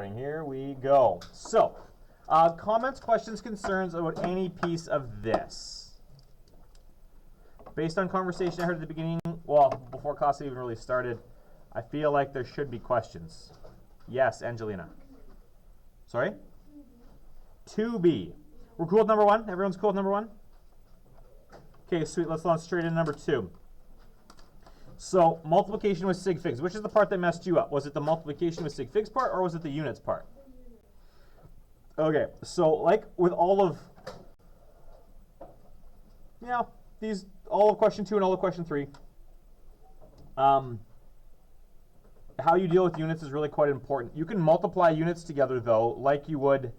recording. Here we go. So, comments, questions, concerns about any piece of this. Based on conversation I heard at the beginning, well, before class even really started, I feel like there should be questions. Yes, Angelina. Sorry? 2B. We're cool with number 1? Everyone's cool with number 1? Okay, sweet. Let's launch straight into number 2. So, multiplication with sig figs. Which is the part that messed you up? Was it the multiplication with sig figs part, or was it the units part? Okay, so like with all of, all of question 2 and all of question 3, how you deal with units is really quite important. You can multiply units together, though, like you would,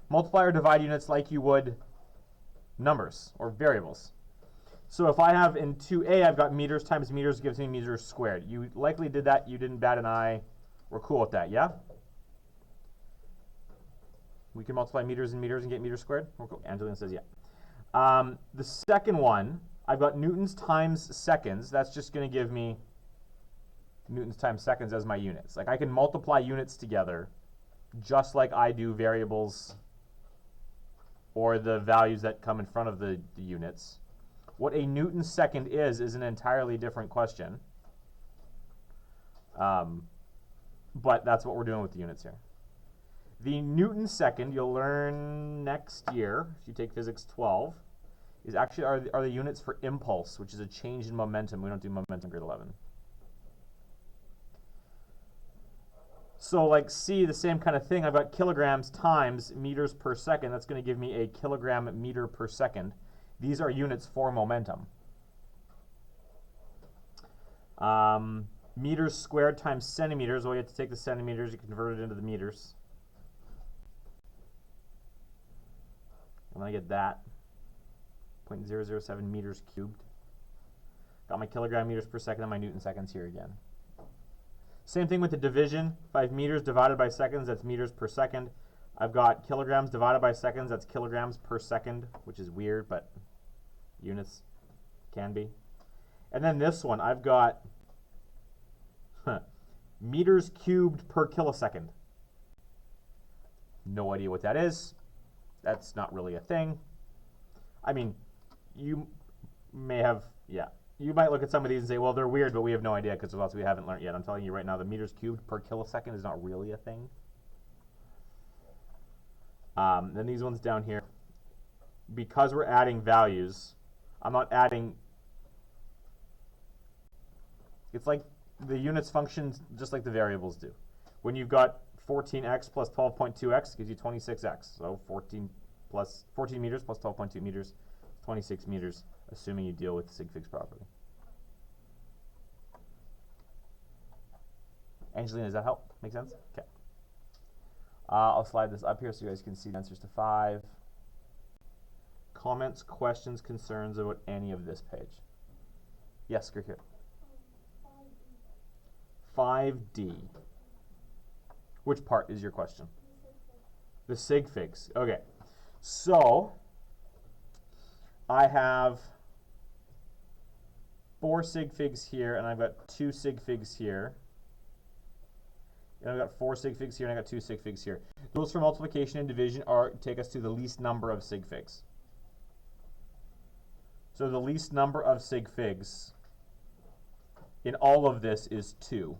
multiply or divide units like you would numbers or variables. So if I have in 2a, I've got meters times meters gives me meters squared. You likely did that. You didn't bat an eye. We're cool with that, yeah? We can multiply meters and meters and get meters squared? We're cool. Angelina says yeah. The second one, I've got newtons times seconds. That's just going to give me newtons times seconds as my units. Like I can multiply units together just like I do variables or the values that come in front of the units. What a newton second is an entirely different question. But that's what we're doing with the units here. The newton second, you'll learn next year, if you take physics 12, is actually are the units for impulse, which is a change in momentum. We don't do momentum in grade 11. So like C, the same kind of thing. I've got kilograms times meters per second. That's going to give me a kilogram meter per second. These are units for momentum. Meters squared times centimeters. Well, you have to take the centimeters, you convert it into the meters. And I get that. 0.007 meters cubed. Got my kilogram meters per second and my newton seconds here again. Same thing with the division. 5 meters divided by seconds, that's meters per second. I've got kilograms divided by seconds, that's kilograms per second, which is weird, but units can be. And then this one, I've got meters cubed per kilosecond. No idea what that is. That's not really a thing. I mean, you may have, you might look at some of these and say, well, they're weird, but we have no idea because there's lots we haven't learned yet. I'm telling you right now, the meters cubed per kilosecond is not really a thing. Then these ones down here, because we're adding values, I'm not adding, it's like the units function just like the variables do. When you've got 14x plus 12.2x gives you 26x. So 14 meters plus 12.2 meters, 26 meters, assuming you deal with sig figs properly. Angelina, does that help? Make sense? Okay. I'll slide this up here so you guys can see the answers to 5. Comments, questions, concerns about any of this page? Yes, go here. 5D. Which part is your question? The sig figs. Okay. So, I have 4 sig figs here, and I've got 2 sig figs here. And I've got 4 sig figs here, and I've got 2 sig figs here. Those for multiplication and division take us to the least number of sig figs. So the least number of sig figs in all of this is 2.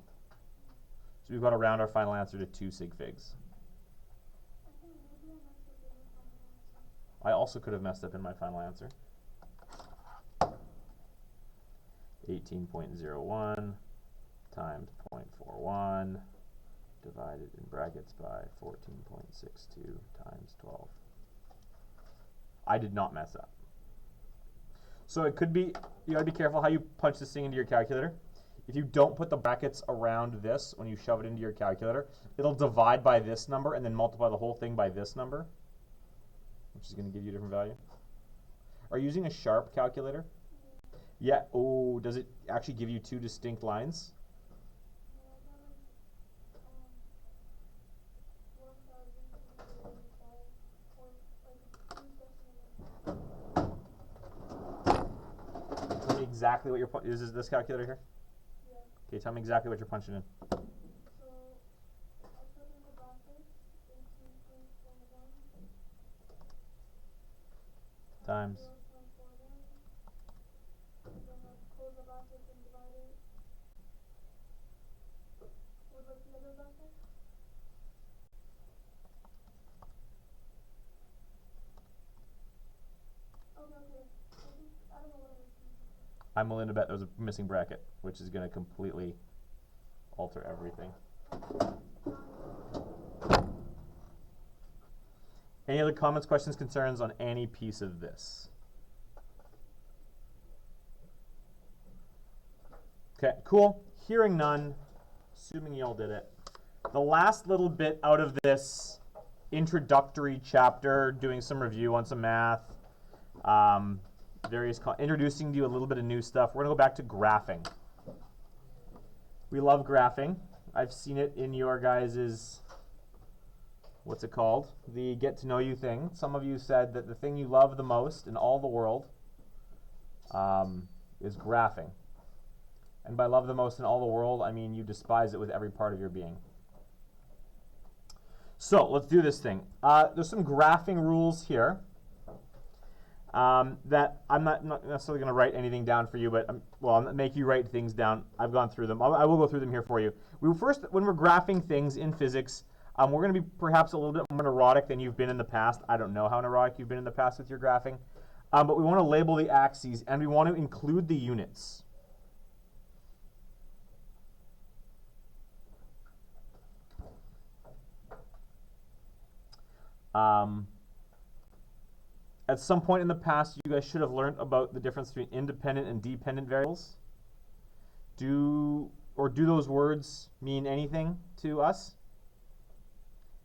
So we've got to round our final answer to 2 sig figs. I also could have messed up in my final answer. 18.01 times 0.41 divided in brackets by 14.62 times 12. I did not mess up. So it could be, you gotta be careful how you punch this thing into your calculator. If you don't put the brackets around this when you shove it into your calculator, it'll divide by this number and then multiply the whole thing by this number, which is going to give you a different value. Are you using a Sharp calculator? Yeah. Oh, does it actually give you 2 distinct lines? Tell me exactly what you're punching. Is this calculator here? Yeah. Okay, tell me exactly what you're punching in. So I put in the brackets times. I'm willing to bet there was a missing bracket, which is going to completely alter everything. Any other comments, questions, concerns on any piece of this? Okay, cool. Hearing none, assuming you all did it. The last little bit out of this introductory chapter, doing some review on some math, introducing to you a little bit of new stuff. We're going to go back to graphing. We love graphing. I've seen it in your guys's, what's it called? The get to know you thing. Some of you said that the thing you love the most in all the world is graphing. And by love the most in all the world, I mean you despise it with every part of your being. So let's do this thing. There's some graphing rules here that I'm not necessarily going to write anything down for you, but I'll make you write things down. I've gone through them. I will go through them here for you. When we're graphing things in physics, we're going to be perhaps a little bit more neurotic than you've been in the past. I don't know how neurotic you've been in the past with your graphing, but we want to label the axes and we want to include the units. At some point in the past, you guys should have learned about the difference between independent and dependent variables. Do those words mean anything to us?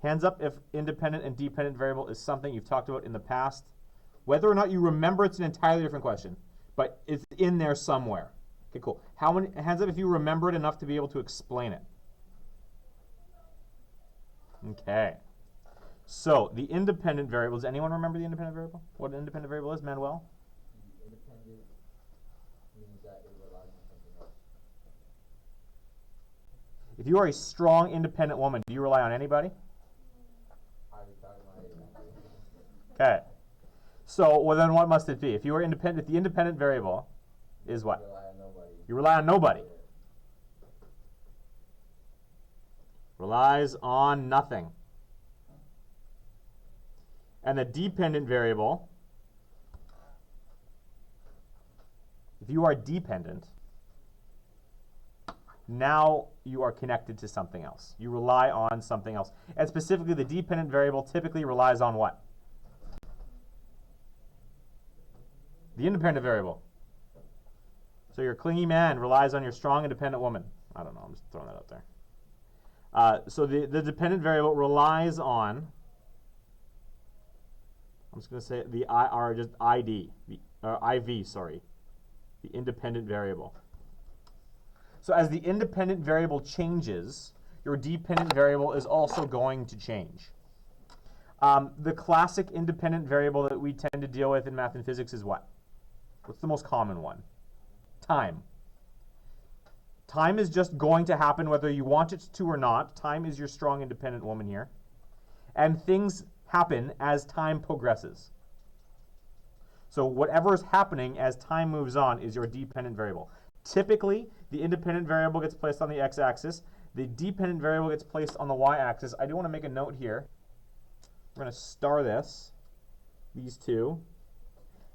Hands up if independent and dependent variable is something you've talked about in the past. Whether or not you remember, it's an entirely different question, but it's in there somewhere. Okay, cool. Hands up if you remember it enough to be able to explain it. Okay. So, the independent variable, does anyone remember the independent variable? What an independent variable is, Manuel? Independent means that it relies on something else. If you are a strong, independent woman, do you rely on anybody? Okay. So, well then what must it be? If you are independent, the independent variable is what? You rely on nobody. You rely on nobody. Relies on nothing. And the dependent variable, if you are dependent, now you are connected to something else. You rely on something else. And specifically, the dependent variable typically relies on what? The independent variable. So your clingy man relies on your strong, independent woman. I don't know, I'm just throwing that out there. So the dependent variable relies on, I'm just going to say the IV, sorry, the independent variable. So as the independent variable changes, your dependent variable is also going to change. The classic independent variable that we tend to deal with in math and physics is what? What's the most common one? Time. Time is just going to happen whether you want it to or not. Time is your strong, independent woman here. And things happen as time progresses. So whatever is happening as time moves on is your dependent variable. Typically, the independent variable gets placed on the x-axis. The dependent variable gets placed on the y-axis. I do want to make a note here. We're going to star these two,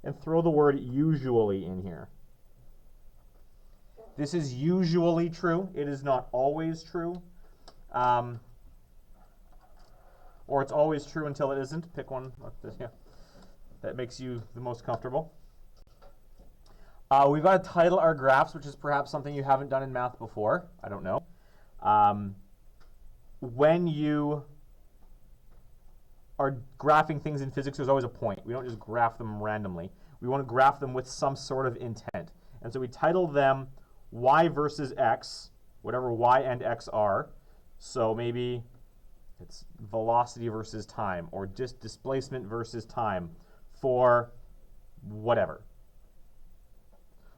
and throw the word usually in here. This is usually true. It is not always true. Or it's always true until it isn't. Pick one that makes you the most comfortable. We've got to title our graphs, which is perhaps something you haven't done in math before. I don't know. When you are graphing things in physics, there's always a point. We don't just graph them randomly. We want to graph them with some sort of intent. And so we title them y versus x, whatever y and x are. So maybe it's velocity versus time, or just displacement versus time for whatever.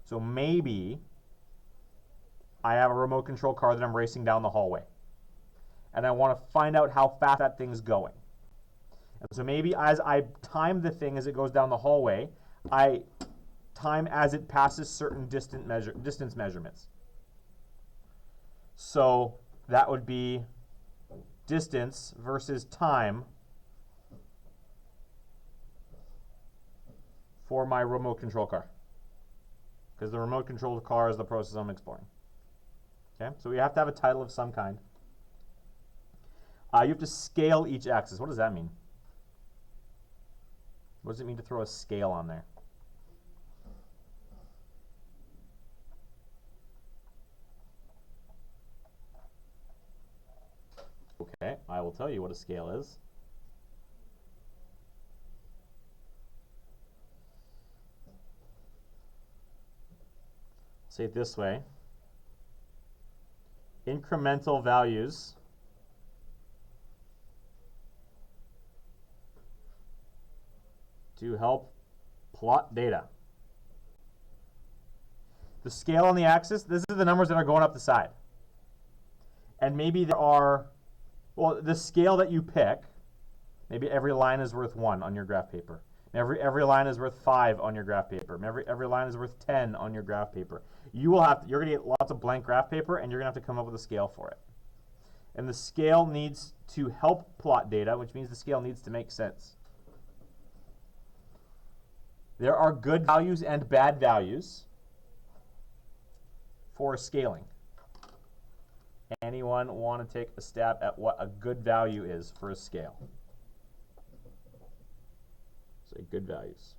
So maybe I have a remote control car that I'm racing down the hallway, and I want to find out how fast that thing's going. And so maybe as I time the thing as it goes down the hallway, time as it passes certain distance measurements. So that would be distance versus time for my remote control car. Because the remote controlled car is the process I'm exploring. Okay, so we have to have a title of some kind. You have to scale each axis. What does that mean? What does it mean to throw a scale on there? Okay, I will tell you what a scale is. Say it this way. Incremental values to help plot data. The scale on the axis, this is the numbers that are going up the side. And maybe there are, well, the scale that you pick, maybe every line is worth 1 on your graph paper. Every line is worth 5 on your graph paper. Every line is worth 10 on your graph paper. You're going to get lots of blank graph paper, and you're going to have to come up with a scale for it. And the scale needs to help plot data, which means the scale needs to make sense. There are good values and bad values for scaling. Anyone want to take a stab at what a good value is for a scale? Say good values.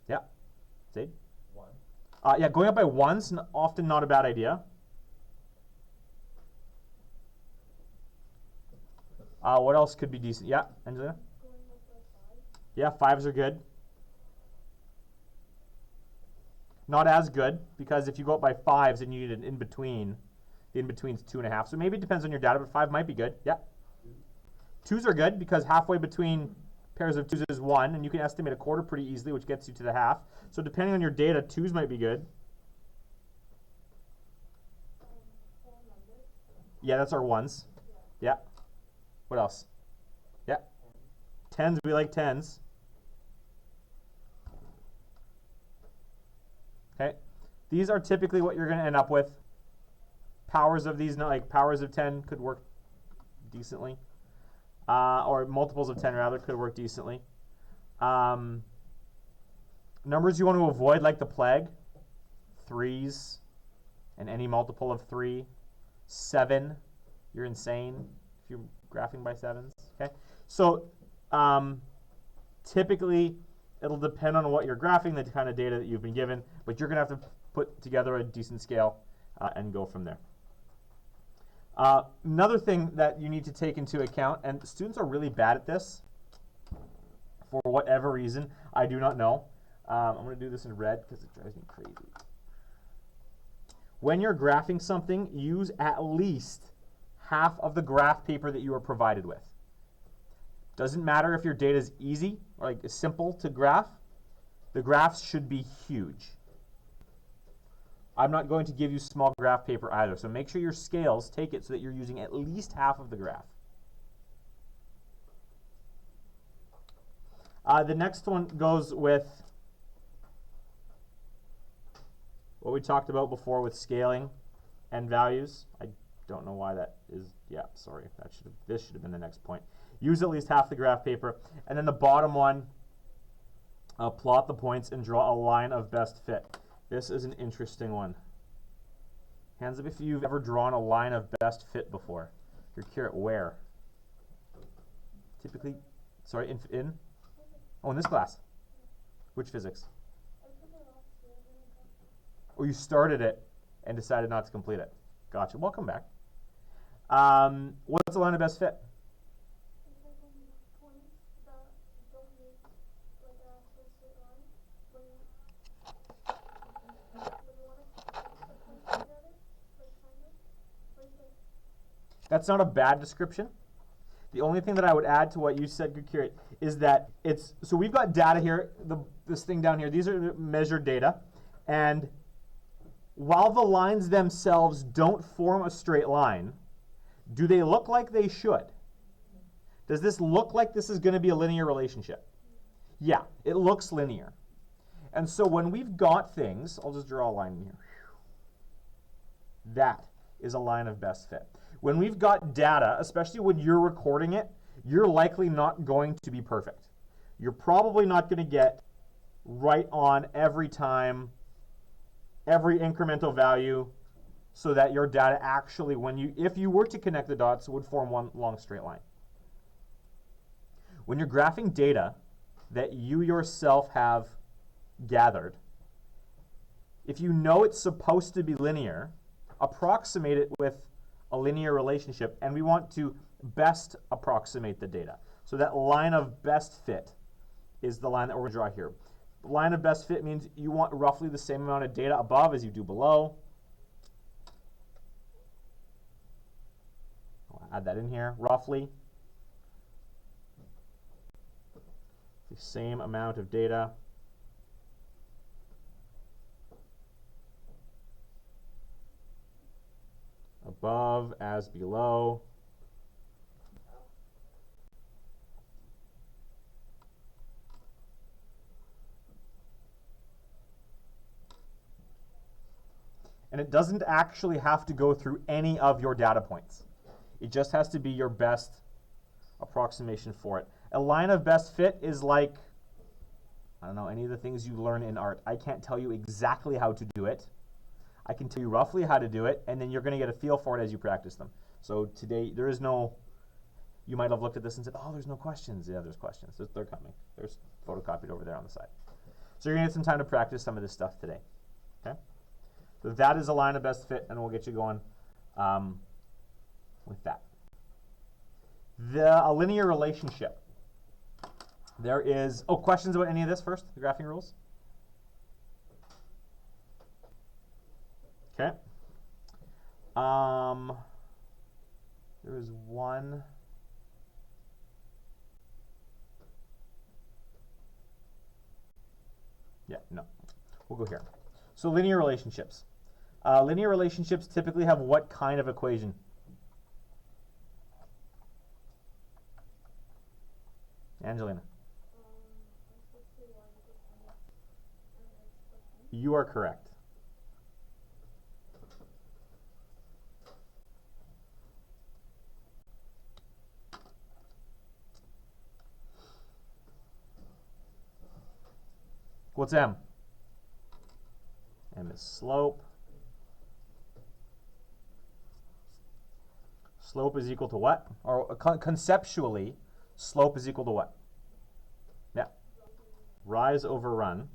Yeah. Zaid? 1. Yeah, going up by 1's often not a bad idea. What else could be decent? Yeah, Angelina? Yeah, 5's are good. Not as good, because if you go up by 5's and you need an in-between, the in-between's 2.5. So maybe it depends on your data, but 5 might be good. Yeah. 2's are good, because halfway between pairs of 2's is 1, and you can estimate a quarter pretty easily, which gets you to the half. So depending on your data, 2's might be good. Yeah, that's our 1's. Yeah. What else? Yeah. 10's, we like 10's. Okay. These are typically what you're going to end up with. Powers of these, like powers of 10 could work decently. Or multiples of 10 rather could work decently. Numbers you want to avoid, like the plague. 3's and any multiple of 3. 7, you're insane if you're graphing by 7's. Okay. So typically it'll depend on what you're graphing, the kind of data that you've been given, but you're going to have to put together a decent scale and go from there. Another thing that you need to take into account, and students are really bad at this for whatever reason, I do not know. I'm going to do this in red because it drives me crazy. When you're graphing something, use at least half of the graph paper that you are provided with. Doesn't matter if your data is easy or like simple to graph. The graphs should be huge. I'm not going to give you small graph paper either, so make sure your scales take it so that you're using at least half of the graph. The next one goes with what we talked about before with scaling and values. I don't know why that is. Yeah, sorry. This should have been the next point. Use at least half the graph paper. And then the bottom one, plot the points and draw a line of best fit. This is an interesting one. Hands up if you've ever drawn a line of best fit before. You're curious, where? Typically, sorry, in? Oh, in this class. Which physics? Or you started it and decided not to complete it. Gotcha. Welcome back. What's the line of best fit? That's not a bad description. The only thing that I would add to what you said, good curate, is that it's, so we've got data here, this thing down here, these are measured data, and while the lines themselves don't form a straight line, Do they look like they should? Does this look like this is going to be a linear relationship? Yeah, it looks linear. And so when we've got things, I'll just draw a line in here. That is a line of best fit. When we've got data, especially when you're recording it, you're likely not going to be perfect. You're probably not going to get right on every time, every incremental value, so that your data actually, if you were to connect the dots, would form one long straight line. When you're graphing data that you yourself have gathered, if you know it's supposed to be linear, approximate it with a linear relationship, and we want to best approximate the data. So that line of best fit is the line that we're going to draw here. The line of best fit means you want roughly the same amount of data above as you do below. I'll add that in here, roughly. The same amount of data above as below. And it doesn't actually have to go through any of your data points. It just has to be your best approximation for it. A line of best fit is like, I don't know, any of the things you learn in art. I can't tell you exactly how to do it. I can tell you roughly how to do it, and then you're going to get a feel for it as you practice them. So today, there is no, you might have looked at this and said, oh, there's no questions. Yeah, there's questions. They're coming. There's photocopied over there on the side. So you're going to get some time to practice some of this stuff today. Okay? So that is a line of best fit, and we'll get you going with that. A linear relationship. There is, questions about any of this first, the graphing rules? Okay. There is one. Yeah, no. We'll go here. So linear relationships. Linear relationships typically have what kind of equation? Angelina. You are correct. What's M? M is slope. Slope is equal to what? Or conceptually, slope is equal to what? Yeah. Rise over run.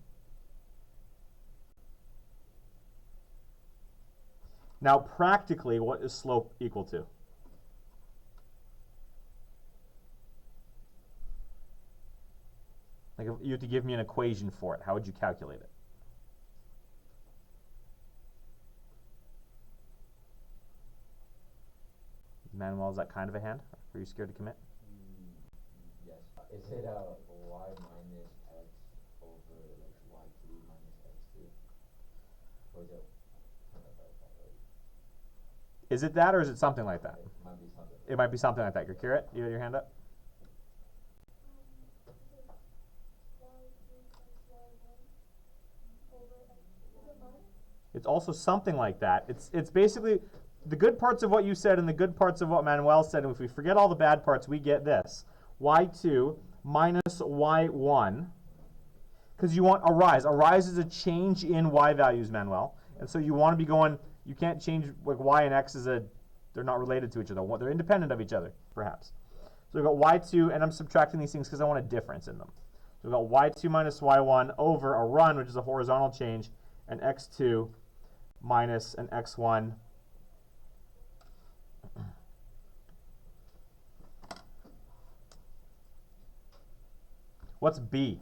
Now, practically, what is slope equal to? Like, if you had to give me an equation for it, how would you calculate it? Manuel, is that kind of a hand? Are you scared to commit? Yes. Is it y minus x over like y2 minus x2? Or is it kind of like that, right? Is it that, or is it something like that? It might be something. It might be something like that. You're Carrot, you have your hand up? It's also something like that. It's basically the good parts of what you said and the good parts of what Manuel said, and if we forget all the bad parts, we get this. Y2 minus Y1, because you want a rise. A rise is a change in Y values, Manuel. And so you want to be going, you can't change, like Y and X they're not related to each other. They're independent of each other, perhaps. So we've got Y2, and I'm subtracting these things because I want a difference in them. So we've got Y2 minus Y1 over a run, which is a horizontal change, and X2 minus an X1 What's B?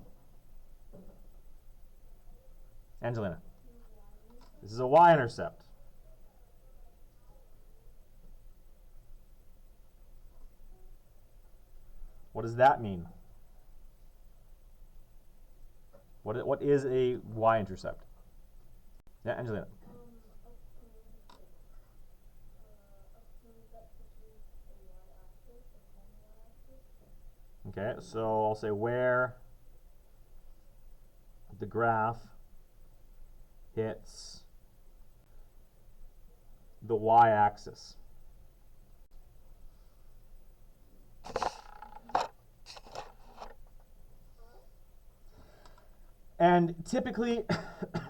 Angelina. This is a y-intercept. What does that mean? What is a y-intercept? Yeah, Angelina. Okay, so I'll say where the graph hits the y-axis. And typically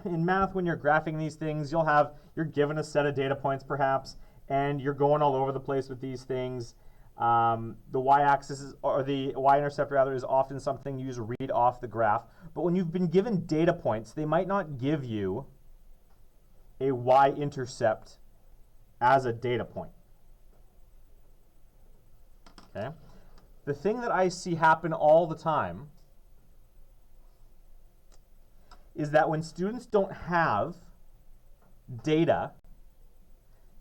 in math, when you're graphing these things, you're given a set of data points perhaps, and you're going all over the place with these things. The y-axis or the y-intercept rather is often something you use to read off the graph. But when you've been given data points, they might not give you a y-intercept as a data point. Okay? The thing that I see happen all the time is that when students don't have data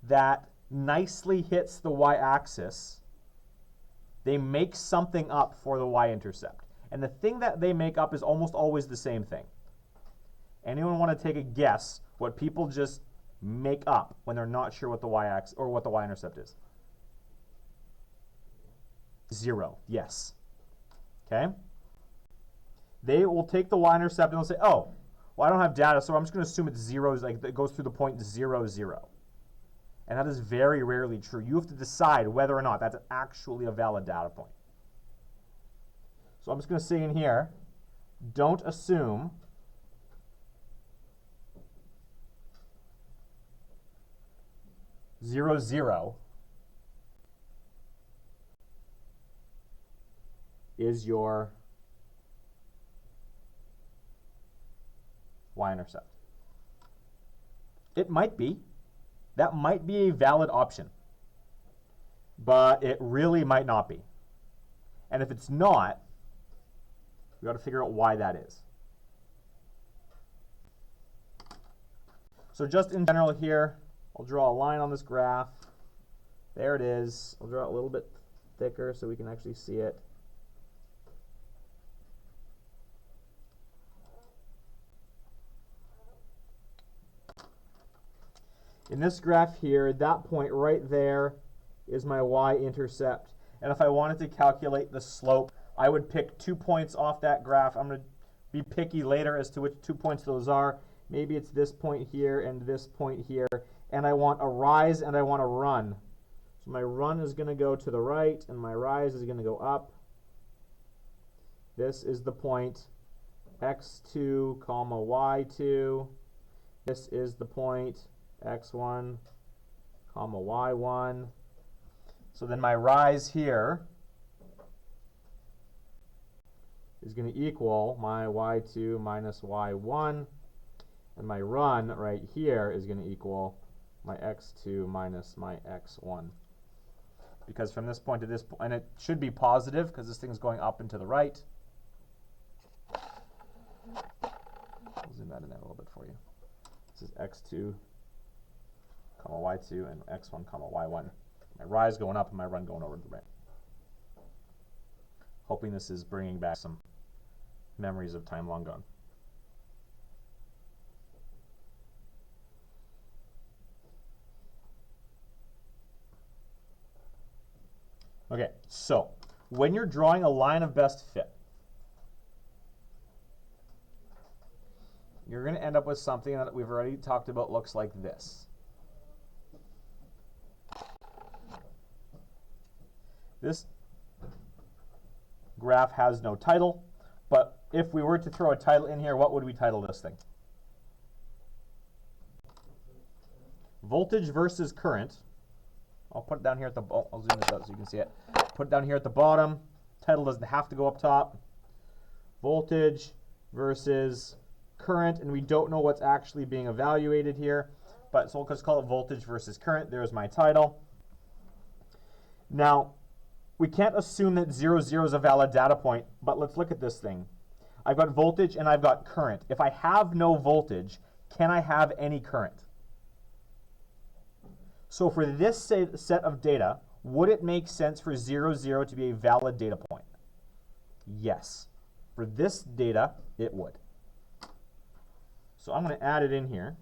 that nicely hits the y-axis, they make something up for the y-intercept. And the thing that they make up is almost always the same thing. Anyone want to take a guess what people just make up when they're not sure what the y-axis or what the y-intercept is? 0, yes. Okay? They will take the y-intercept and they'll say, oh, well, I don't have data, so I'm just going to assume it's 0, like it goes through the point 0, 0. And that is very rarely true. You have to decide whether or not that's actually a valid data point. So I'm just going to say in here, don't assume zero, 0 is your y-intercept. It might be. That might be a valid option. But it really might not be. And if it's not, we've got to figure out why that is. So just in general here, I'll draw a line on this graph. There it is. I'll draw it a little bit thicker so we can actually see it. In this graph here, that point right there is my y-intercept. And if I wanted to calculate the slope, I would pick 2 points off that graph. I'm going to be picky later as to which 2 points those are. Maybe it's this point here and this point here. And I want a rise and I want a run. So my run is going to go to the right and my rise is going to go up. This is the point x2, comma y2. This is the point x1, comma y1. So then my rise here is going to equal my y2 minus y1, and my run right here is going to equal my x2 minus my x1. Because from this point to this point, and it should be positive because this thing's going up and to the right. I'll zoom that in there a little bit for you. This is x2, comma y2, and x1, comma y1. My rise going up and my run going over to the right. Hoping this is bringing back some memories of time long gone. Okay, so when you're drawing a line of best fit, you're going to end up with something that we've already talked about looks like this. This graph has no title, but if we were to throw a title in here, what would we title this thing? Voltage versus current. I'll put it down here at the bottom. I'll zoom this out so you can see it. Put it down here at the bottom. Title doesn't have to go up top. Voltage versus current, and we don't know what's actually being evaluated here, but so let's call it voltage versus current. There's my title. Now, we can't assume that 0, 0 is a valid data point, but let's look at this thing. I've got voltage and I've got current. If I have no voltage, can I have any current? So for this set of data, would it make sense for 0, 0 to be a valid data point? Yes. For this data, it would. So I'm going to add it in here.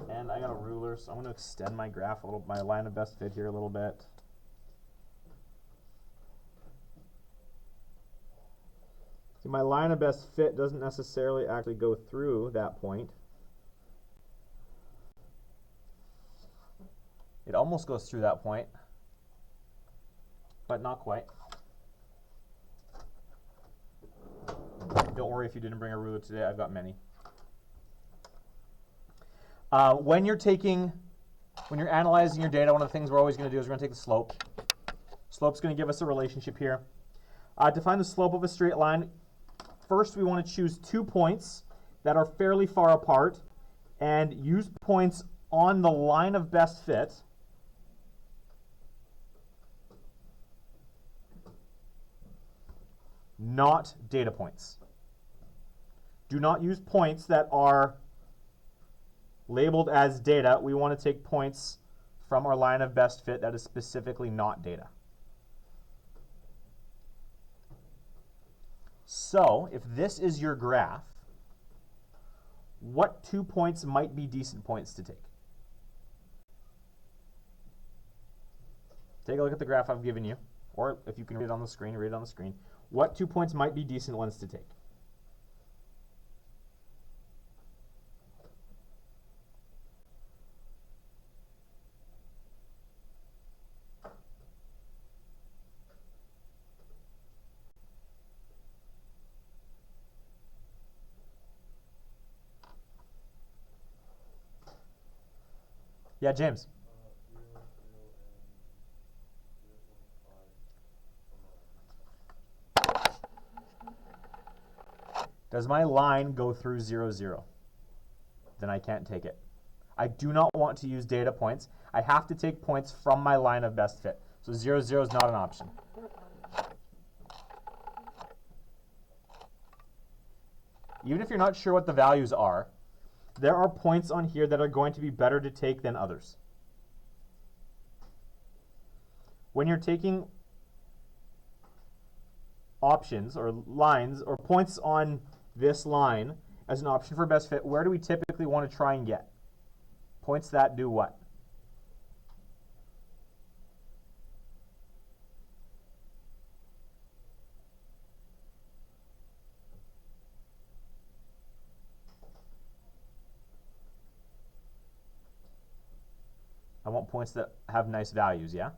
And I got a ruler, so I'm going to extend my graph a little, my line of best fit here a little bit. See, my line of best fit doesn't necessarily actually go through that point. It almost goes through that point, but not quite. Don't worry if you didn't bring a ruler today, I've got many. When you're analyzing your data, one of the things we're always going to do is we're going to take the slope. Slope's going to give us a relationship here. To find the slope of a straight line, first we want to choose 2 points that are fairly far apart and use points on the line of best fit. Not data points. Do not use points that are labeled as data. We want to take points from our line of best fit that is specifically not data. So, if this is your graph, what 2 points might be decent points to take? Take a look at the graph I've given you, or if you can read it on the screen, read it on the screen. What 2 points might be decent ones to take? Yeah, James. 0, 0, and 0.5. Does my line go through 0, 0? Then I can't take it. I do not want to use data points. I have to take points from my line of best fit. So 0, 0 is not an option. Even if you're not sure what the values are, there are points on here that are going to be better to take than others. When you're taking options or lines or points on this line as an option for best fit, where do we typically want to try and get? Points that do what? I want points that have nice values, yeah?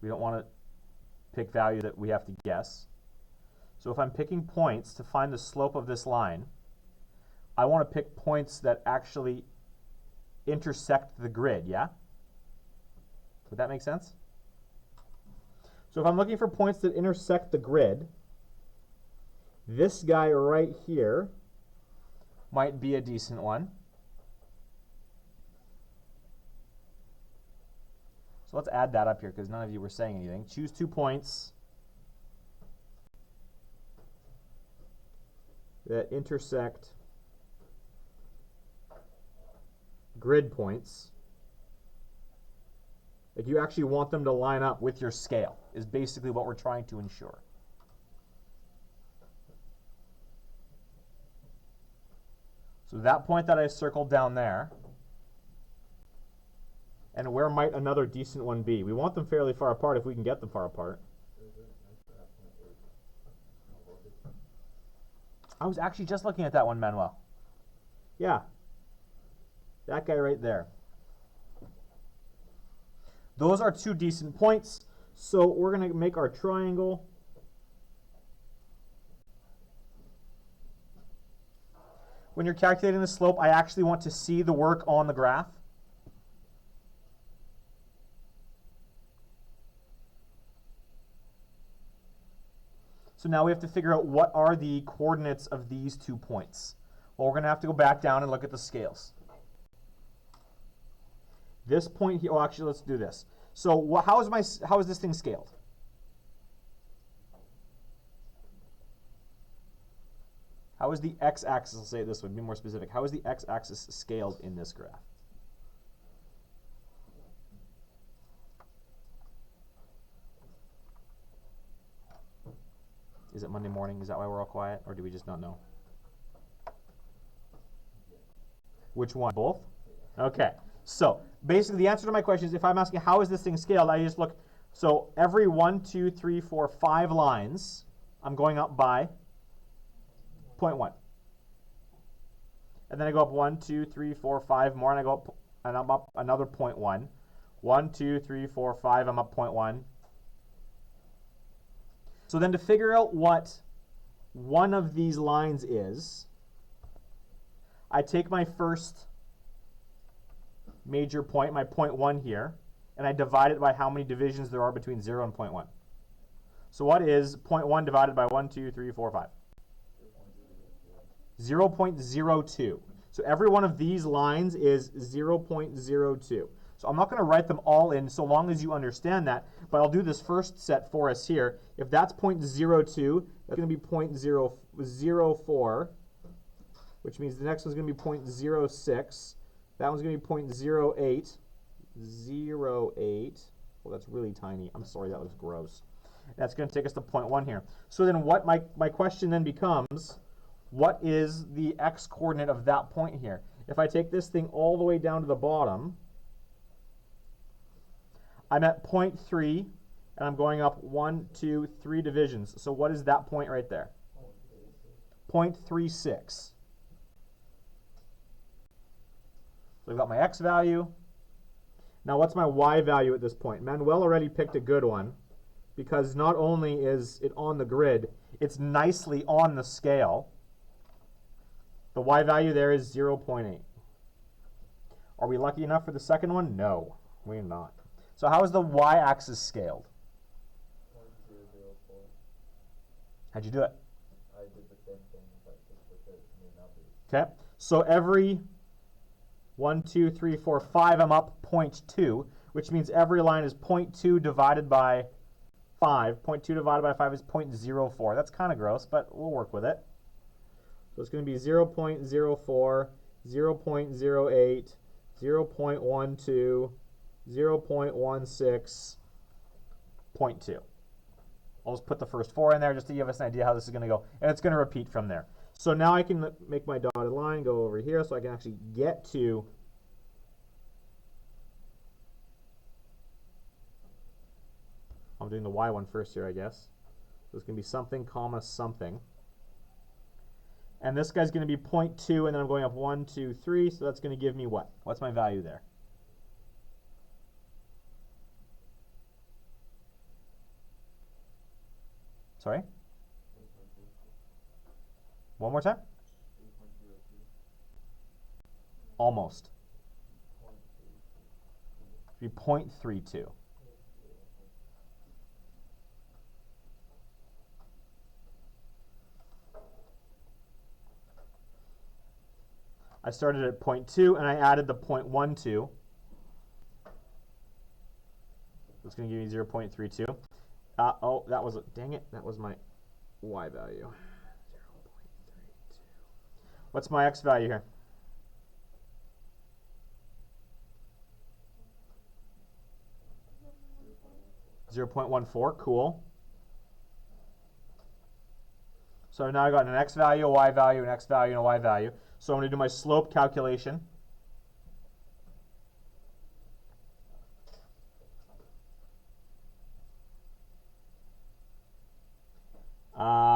We don't want to pick value that we have to guess. So if I'm picking points to find the slope of this line, I want to pick points that actually intersect the grid, yeah? Would that make sense? So if I'm looking for points that intersect the grid, this guy right here might be a decent one. So let's add that up here because none of you were saying anything. Choose 2 points that intersect grid points. Like you actually want them to line up with your scale is basically what we're trying to ensure. So that point that I circled down there, and where might another decent one be? We want them fairly far apart if we can get them far apart. I was actually just looking at that one, Manuel. Yeah. That guy right there. Those are 2 decent points. So we're going to make our triangle. When you're calculating the slope, I actually want to see the work on the graph. So now we have to figure out what are the coordinates of these 2 points. Well, we're going to have to go back down and look at the scales. This point here, well, actually, let's do this. So how is this thing scaled? How is the x-axis, I'll say it this way, be more specific. How is the x-axis scaled in this graph? Is it Monday morning? Is that why we're all quiet? Or do we just not know? Which one? Both? Okay. So basically the answer to my question is if I'm asking how is this thing scaled, I just look. So every 1, 2, 3, 4, 5 lines, I'm going up by 0.1. And then I go up 1, 2, 3, 4, 5 more, and I go up, and I'm up another 0.1. 1, 2, 3, 4, 5, I'm up 0.1. So then to figure out what one of these lines is, I take my first major point, my 0.1 here, and I divide it by how many divisions there are between 0 and 0.1. So what is 0.1 divided by 1, 2, 3, 4, 5? 0.02. So every one of these lines is 0.02. So I'm not going to write them all in so long as you understand that, but I'll do this first set for us here. If that's 0.02, that's going to be 0.004, which means the next one's going to be 0.06. That one's going to be 0.08. 0.08. Well, that's really tiny. I'm sorry, that was gross. That's going to take us to 0.1 here. So then what my question then becomes, what is the x coordinate of that point here? If I take this thing all the way down to the bottom, I'm at 0.3, and I'm going up 1, 2, 3 divisions. So what is that point right there? 0.36. So I've got my x value. Now what's my y value at this point? Manuel already picked a good one because not only is it on the grid, it's nicely on the scale. The y value there is 0.8. Are we lucky enough for the second one? No, we're not. So how is the y-axis scaled? 0.204. How'd you do it? I did the same thing, but just with the new numbers. Okay, so every 1, 2, 3, 4, 5, I'm up 0.2, which means every line is 0.2 divided by 5. 0.2 divided by 5 is 0.04. That's kind of gross, but we'll work with it. So it's going to be 0.04, 0.08, 0.12, 0.16, 0.2. I'll just put the first 4 in there just to give us an idea how this is going to go. And it's going to repeat from there. So now I can make my dotted line go over here so I can actually get to I'm doing the y one first here, I guess. So it's going to be something, comma, something. And this guy's going to be 0.2, and then I'm going up 1, 2, 3, so that's going to give me what? What's my value there? Sorry? One more time? Almost. It would be 0.32. I started at 0.2 and I added the 0.12. It's going to give me 0.32. Oh, that was, dang it, that was my y value. 0.32. What's my x value here? .14, cool. So now I've got an x value, a y value, an x value, and a y value. So I'm going to do my slope calculation.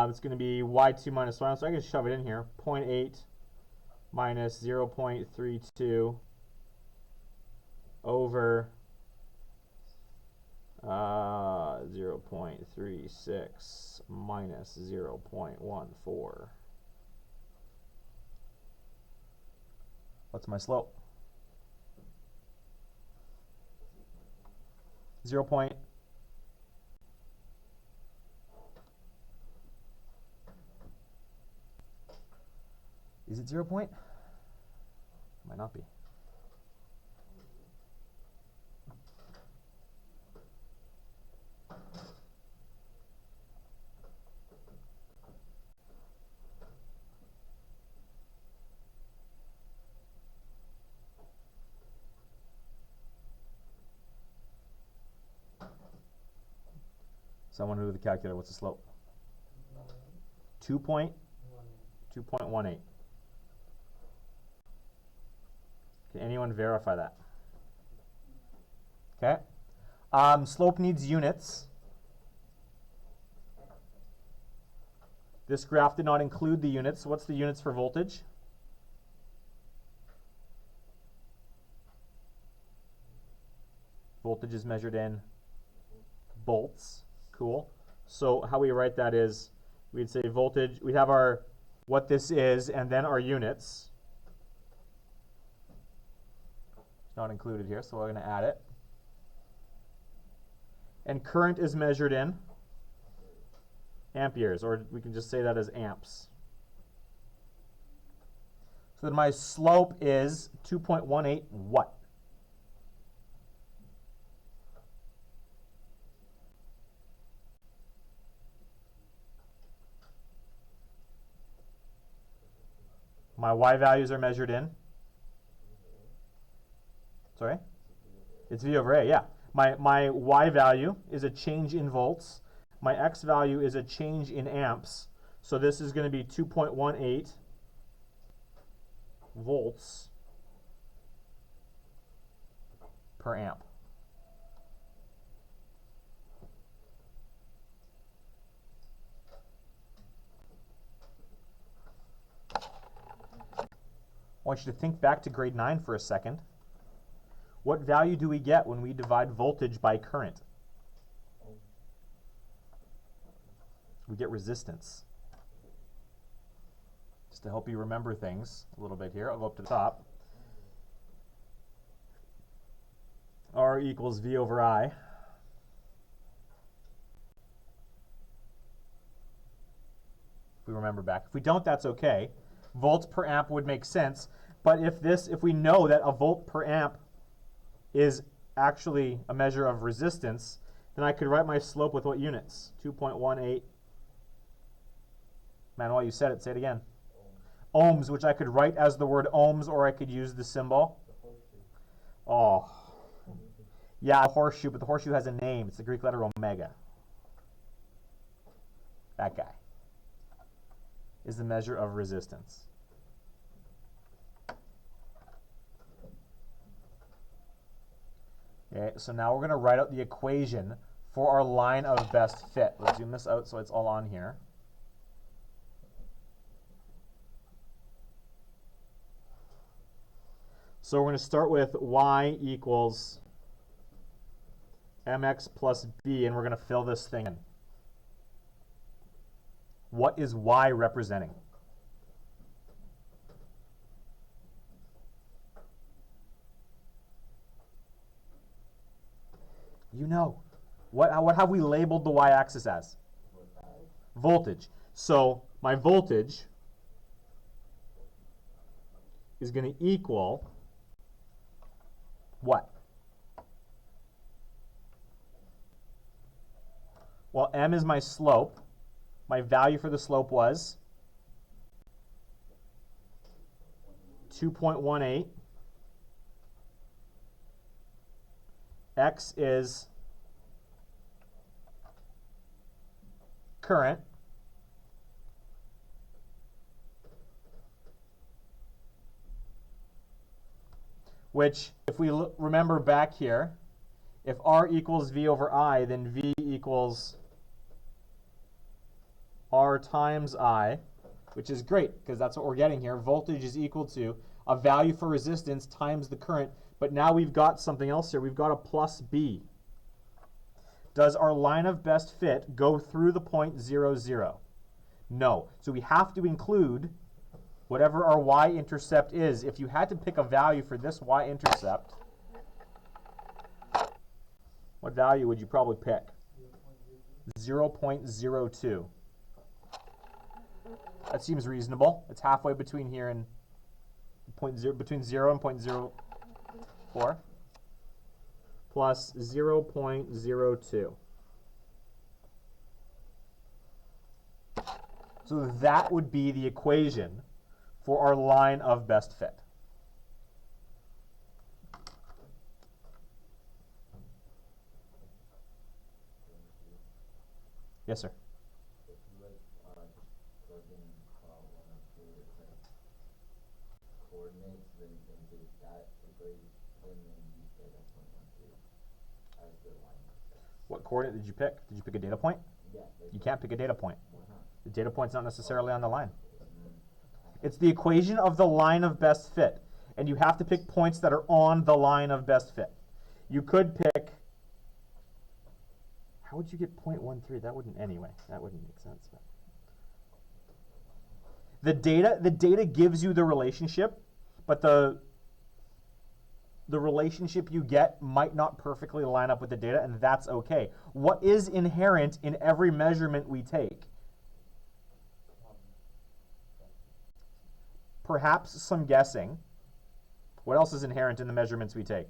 It's going to be y2 minus y1, so I can shove it in here. 0.8 minus 0.32 over 0.36 minus 0.14. What's my slope? 0. Is it 0 point? Might not be. Someone who the calculator, what's the slope? 2.18. Can anyone verify that? Okay. Slope needs units. This graph did not include the units. So what's the units for voltage? Voltage is measured in volts. Cool. So how we write that is, we'd say voltage, we'd have our, what this is, and then our units. It's not included here, so we're going to add it. And current is measured in amperes, or we can just say that as amps. So then my slope is 2.18 what? My y values are measured in? Sorry? It's V over A, yeah. My y value is a change in volts. My x value is a change in amps. So this is going to be 2.18 volts per amp. I want you to think back to grade 9 for a second. What value do we get when we divide voltage by current? We get resistance. Just to help you remember things a little bit here, I'll go up to the top. R equals V over I. If we remember back. If we don't, that's okay. Volts per amp would make sense. But if we know that a volt per amp is actually a measure of resistance, then I could write my slope with what units? 2.18. Manuel, you said it. Say it again. Ohms, which I could write as the word ohms, or I could use the symbol. Oh. Yeah, a horseshoe, but the horseshoe has a name. It's the Greek letter omega. That guy is the measure of resistance. Okay, so now we're going to write out the equation for our line of best fit. Let's zoom this out so it's all on here. So we're going to start with y equals mx plus b, and we're going to fill this thing in. What is y representing? You know. What have we labeled the y-axis as? Voltage. So my voltage is going to equal what? Well, m is my slope. My value for the slope was 2.18. X is current. Which, if we remember back here, if R equals V over I, then V equals R times I, which is great, because that's what we're getting here. Voltage is equal to a value for resistance times the current. But now we've got something else here. We've got a plus B. Does our line of best fit go through the point 0, 0? No. So we have to include whatever our y-intercept is. If you had to pick a value for this y-intercept, what value would you probably pick? 0.02. That seems reasonable. It's halfway between here and between 0 and 0.04 plus 0.02. So that would be the equation for our line of best fit. Yes, sir. coordinates into that equation, then you get a 0.13 as the line. What coordinate did you pick? Did you pick a data point? Yeah. You can't pick a data point. Why not? The data point's not necessarily on the line. Mm. It's the equation of the line of best fit. And you have to pick points that are on the line of best fit. You could pick, how would you get 0.13? That wouldn't anyway. That wouldn't make sense. But. The data gives you the relationship, but the relationship you get might not perfectly line up with the data, and that's okay. What is inherent in every measurement we take? Perhaps some guessing. What else is inherent in the measurements we take?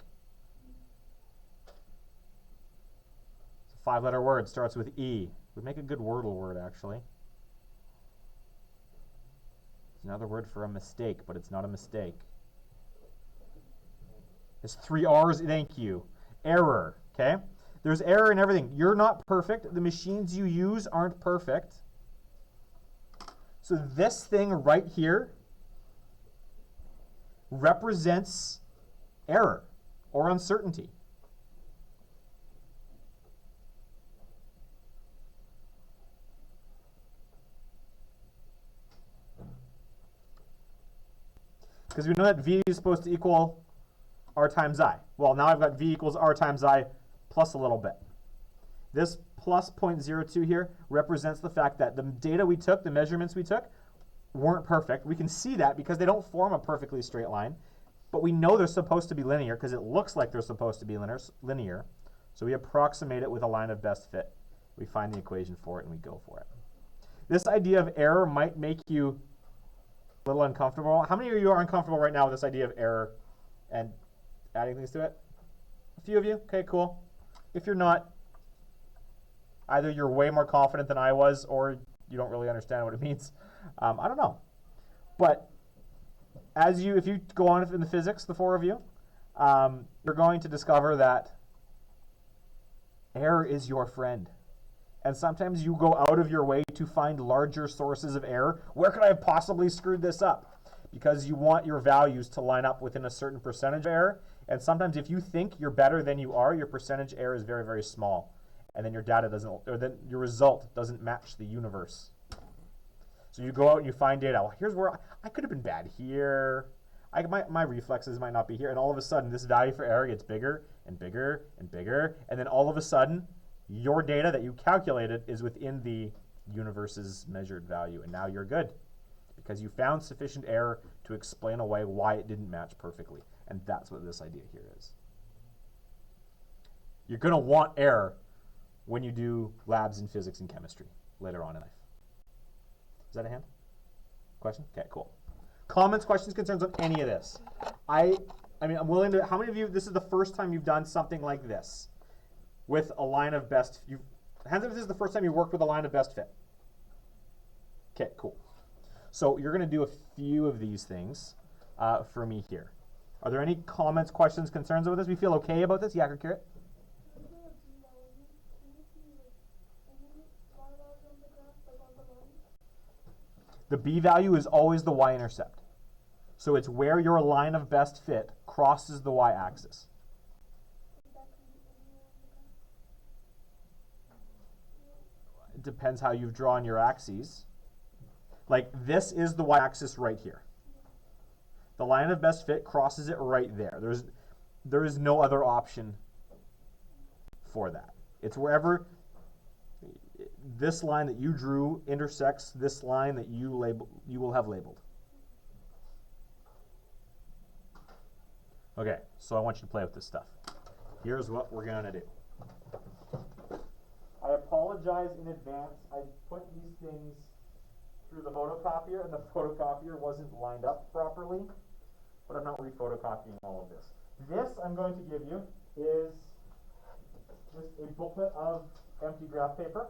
It's a 5-letter word, starts with E. Would make a good Wordle word, actually. It's another word for a mistake, but it's not a mistake. There's 3 R's, thank you. Error, okay? There's error in everything. You're not perfect. The machines you use aren't perfect. So this thing right here represents error or uncertainty. Because we know that V is supposed to equal R times I. Well, now I've got V equals R times I plus a little bit. This plus 0.02 here represents the fact that the data we took, the measurements we took, weren't perfect. We can see that because they don't form a perfectly straight line, but we know they're supposed to be linear because it looks like they're supposed to be linear. So we approximate it with a line of best fit. We find the equation for it and we go for it. This idea of error might make you a little uncomfortable. How many of you are uncomfortable right now with this idea of error and adding things to it? A few of you? Okay, cool. If you're not, either you're way more confident than I was or you don't really understand what it means. I don't know. But if you go on in the physics, the 4 of you, you're going to discover that error is your friend. And sometimes you go out of your way to find larger sources of error. Where could I have possibly screwed this up? Because you want your values to line up within a certain percentage of error. And sometimes if you think you're better than you are, your percentage error is very, very small. And then your data doesn't, or then your result doesn't match the universe. So you go out and you find data. Well, here's where I could have been bad here. My reflexes might not be here. And all of a sudden, this value for error gets bigger and bigger and bigger. And then all of a sudden, your data that you calculated is within the universe's measured value. And now you're good because you found sufficient error to explain away why it didn't match perfectly. And that's what this idea here is. You're going to want error when you do labs in physics and chemistry later on in life. Is that a hand? Question? Okay, cool. Comments, questions, concerns on any of this? I mean, I'm willing to, how many of you, this is the first time you've done something like this with a line of best, hands up if this is the first time you worked with a line of best fit. Okay, cool. So you're going to do a few of these things for me here. Are there any comments, questions, concerns about this? We feel okay about this? Yak or Carrot? The B value is always the y-intercept. So it's where your line of best fit crosses the y-axis. It depends how you've drawn your axes. Like this is the y-axis right here. The line of best fit crosses it right there. There is no other option for that. It's wherever this line that you drew intersects this line that you will have labeled. Okay, so I want you to play with this stuff. Here's what we're going to do. I apologize in advance. I put these things through the photocopier, and the photocopier wasn't lined up properly, but I'm not re-photocopying all of this. This I'm going to give you is just a booklet of empty graph paper.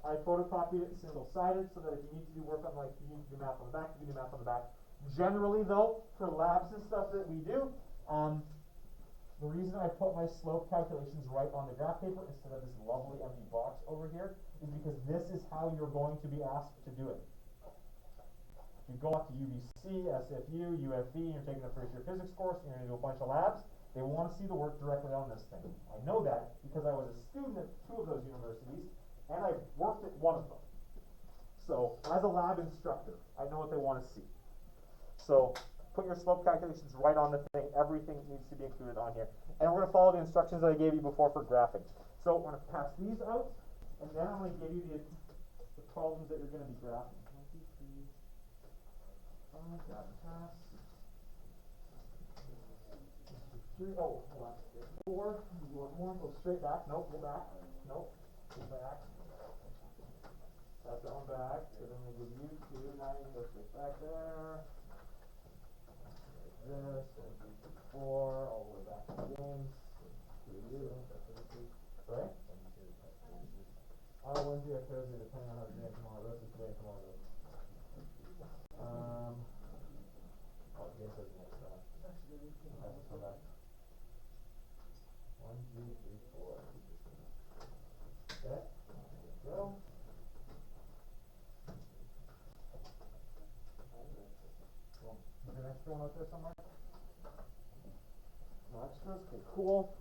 I photocopied it single-sided so that if you need to do work on, like, you need to do math on the back, you can do math on the back. Generally, though, for labs and stuff that we do, the reason I put my slope calculations right on the graph paper instead of this lovely empty box over here is because this is how you're going to be asked to do it. You go off to UBC, SFU, UFV, you're taking a first year physics course, you're going to do a bunch of labs. They want to see the work directly on this thing. I know that because I was a student at 2 of those universities, and I worked at one of them. So, as a lab instructor, I know what they want to see. So, put your slope calculations right on the thing. Everything needs to be included on here. And we're going to follow the instructions that I gave you before for graphing. So, we're going to pass these out, and then I'm going to give you the problems that you're going to be graphing. 1, 2, 3, 5, got pass. 3, oh, hold on. 4, you want more? Go straight back. Nope, go back. Nope, go back. Pass that one back. So then we give you 2, 9, go straight back there. Like this, 4, all the way back to James. Sorry? Wednesday or Thursday, depending on how today and tomorrow. Rest of today and tomorrow goes. James says next time. Come back. 1, 2, 3, 4. Okay. Go. Is there an extra one out there somewhere? No extras? Okay, cool.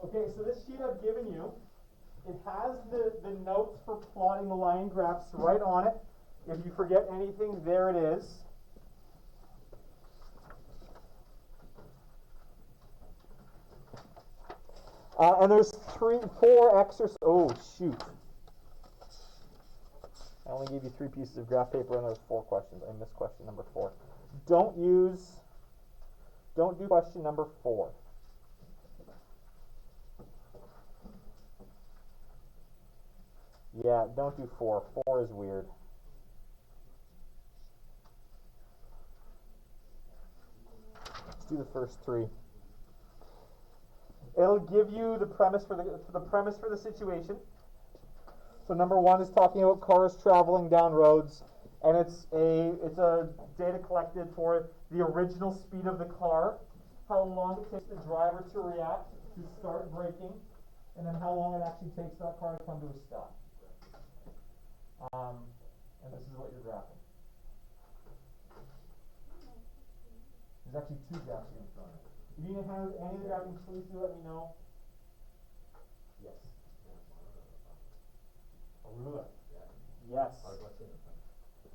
Okay, so this sheet I've given you, it has the notes for plotting the line graphs right on it. If you forget anything, there it is. And there's 4 exercises. Oh, shoot. I only gave you 3 pieces of graph paper and there's 4 questions. I missed question number 4. Don't do question number 4. Yeah, don't do 4. 4 is weird. Let's do the first 3. It'll give you the premise for the situation. So number 1 is talking about cars traveling down roads, and it's a data collected for the original speed of the car, how long it takes the driver to react, to start braking, and then how long it actually takes that car to come to a stop. And this is what you're graphing. There's actually 2 graphs you're going to throw in. If you need to have any of the graphing, please do let me know. Yes. A ruler. Yes.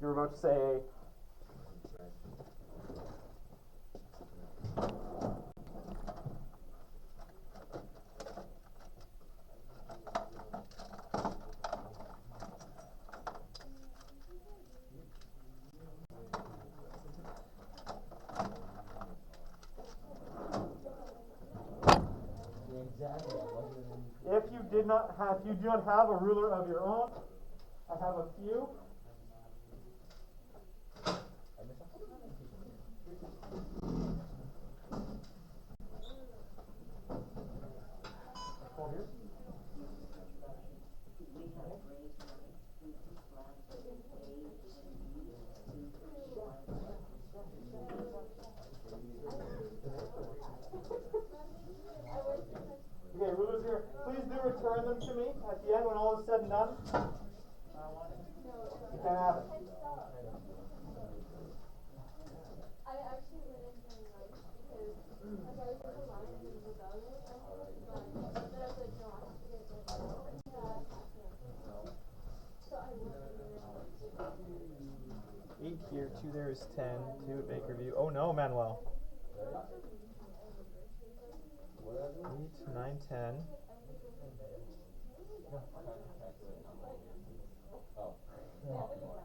You were about to say. If you do not have a ruler of your own, I have a few. Okay, rulers here. Please do return them to me at the end when all is said and done. You can't have it. I actually went into my lunch because I was in the line and it was rebellious, but I was like, no, I have to get it right now. So I went in there. 8 here, 2 there is 10. 2 at Bakerview. Oh no, Manuel. 8, 9, 10.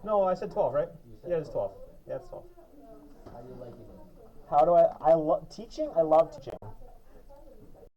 No, I said 12, right? Yeah, it's 12. Yeah, it's 12. How do you like it? How do I love teaching? I love teaching.